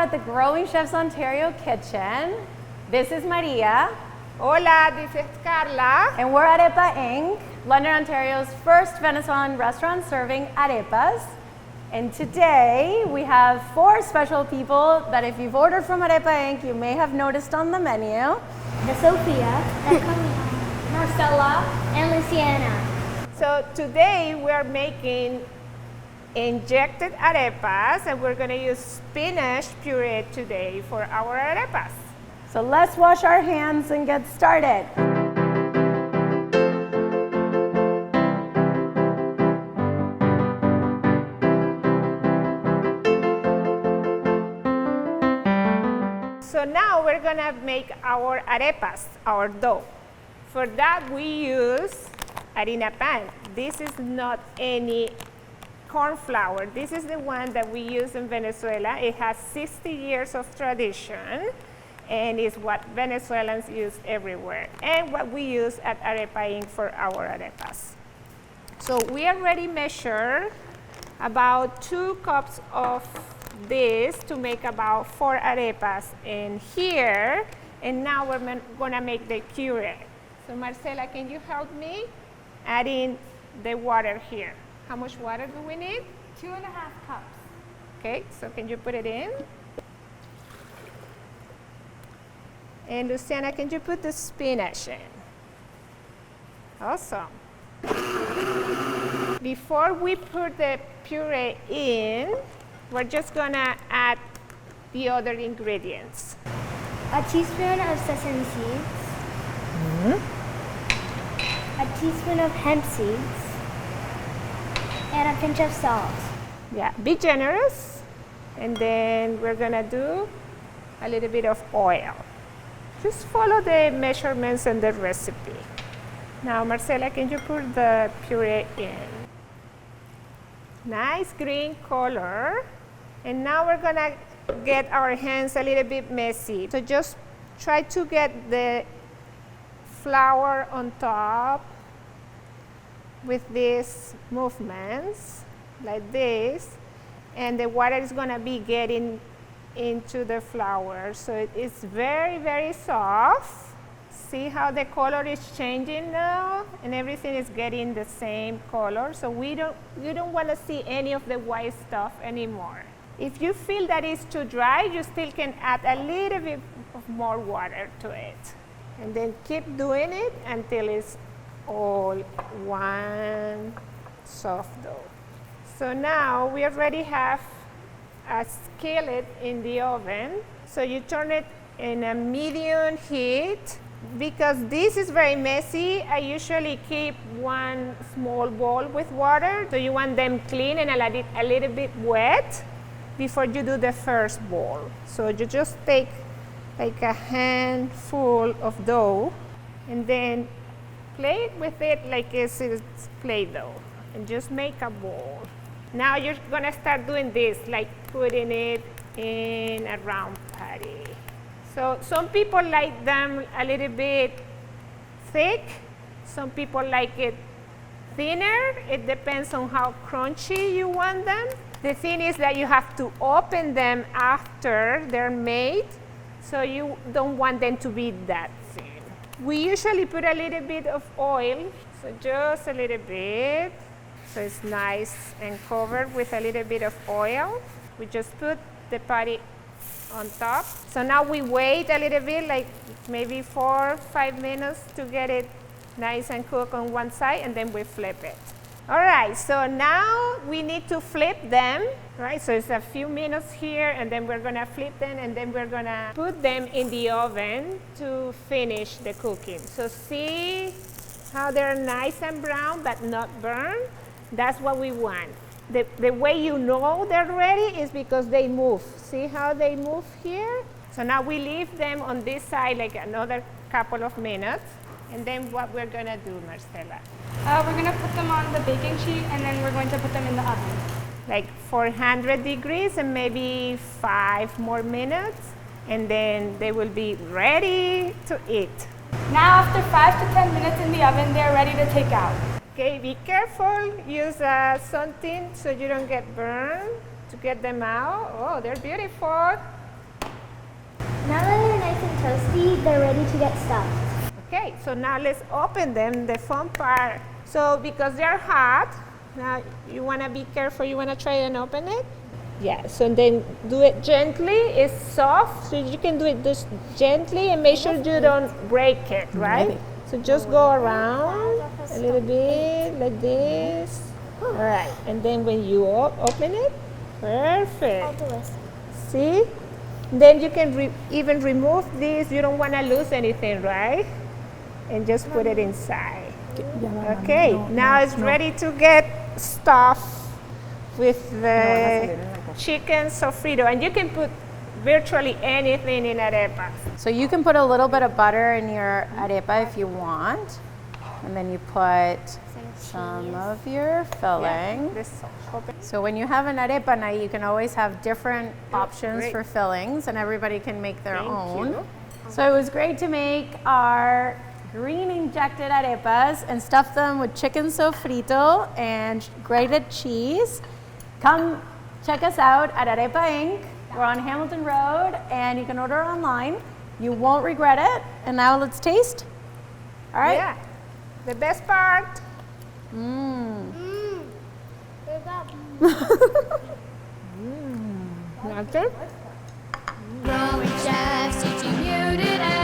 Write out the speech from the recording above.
at the Growing Chefs Ontario kitchen. This is Maria. Hola, this is Carla. And we're at Arepa Ink, London, Ontario's first Venezuelan restaurant serving arepas. And today we have 4 special people that if you've ordered from Arepa Ink, you may have noticed on the menu. The Sophia, the Camila, Marcella, and Luciana. So today we are making injected arepas, and we're going to use spinach puree today for our arepas. So let's wash our hands and get started. So now we're going to make our arepas, our dough. For that we use harina pan. This is not any corn flour. This is the one that we use in Venezuela. It has 60 years of tradition and is what Venezuelans use everywhere and what we use at Arepa Ink for our arepas. So we already measured about 2 cups of this to make about 4 arepas in here, and now we're gonna make the puree. So Marcela, can you help me adding the water here? How much water do we need? 2.5 cups. Okay, so can you put it in? And Luciana, can you put the spinach in? Awesome. Before we put the puree in, we're just gonna add the other ingredients. A teaspoon of sesame seeds. A teaspoon of hemp seeds. And a pinch of salt. Yeah, be generous. And then we're gonna do a little bit of oil. Just follow the measurements in the recipe. Now, Marcela, can you put the puree in? Nice green color. And now we're gonna get our hands a little bit messy. So just try to get the flour on top with these movements, like this. And the water is gonna be getting into the flour. So it is very, very soft. See how the color is changing now? And everything is getting the same color. So you don't want to see any of the white stuff anymore. If you feel that it's too dry, you still can add a little bit of more water to it. And then keep doing it until it's all one soft dough. So now we already have a skillet in the oven. So you turn it in a medium heat. Because this is very messy, I usually keep one small bowl with water. So you want them clean and a little bit wet before you do the first bowl. So you just take like a handful of dough and then play with it like it's Play-Doh and just make a bowl. Now you're gonna start doing this, like putting it in a round patty. So some people like them a little bit thick, some people like it thinner. It depends on how crunchy you want them. The thing is that you have to open them after they're made, so you don't want them to be that thin. We usually put a little bit of oil, so just a little bit. So it's nice and covered with a little bit of oil. We just put the patty on top. So now we wait a little bit, like maybe 4 or 5 minutes to get it nice and cooked on one side, and then we flip it. All right, so now we need to flip them, right? So it's a few minutes here, and then we're gonna flip them, and then we're gonna put them in the oven to finish the cooking. So see how they're nice and brown but not burned? That's what we want. The way you know they're ready is because they move. See how they move here? So now we leave them on this side like another couple of minutes. And then what we're gonna do, Marcela? We're gonna put them on the baking sheet and then we're going to put them in the oven. Like 400 degrees and maybe 5 more minutes. And then they will be ready to eat. Now after 5 to 10 minutes in the oven, they're ready to take out. Okay, be careful. Use something so you don't get burned to get them out. Oh, they're beautiful. Now that they're nice and toasty, they're ready to get stuffed. Okay, so now let's open them, the fun part. So because they're hot, now you want to be careful. You want to try and open it? Yeah, so then do it gently. It's soft, so you can do it just gently and make sure you don't break it, right? So just go around a little bit like this. All right, and then when you open it, perfect. See? Then you can even remove this. You don't want to lose anything, right? And just put it inside. Okay, now it's ready to get stuffed with the chicken sofrito. And you can put virtually anything in arepas. So you can put a little bit of butter in your arepa if you want. And then you put some of your filling. So when you have an arepa night, you can always have different options for fillings, and everybody can make their own. So it was great to make our green injected arepas and stuff them with chicken sofrito and grated cheese. Come check us out at Arepa Ink. We're on Hamilton Road, and you can order online. You won't regret it. And now let's taste. All right? Yeah. The best part. Growing chefs teaching you today.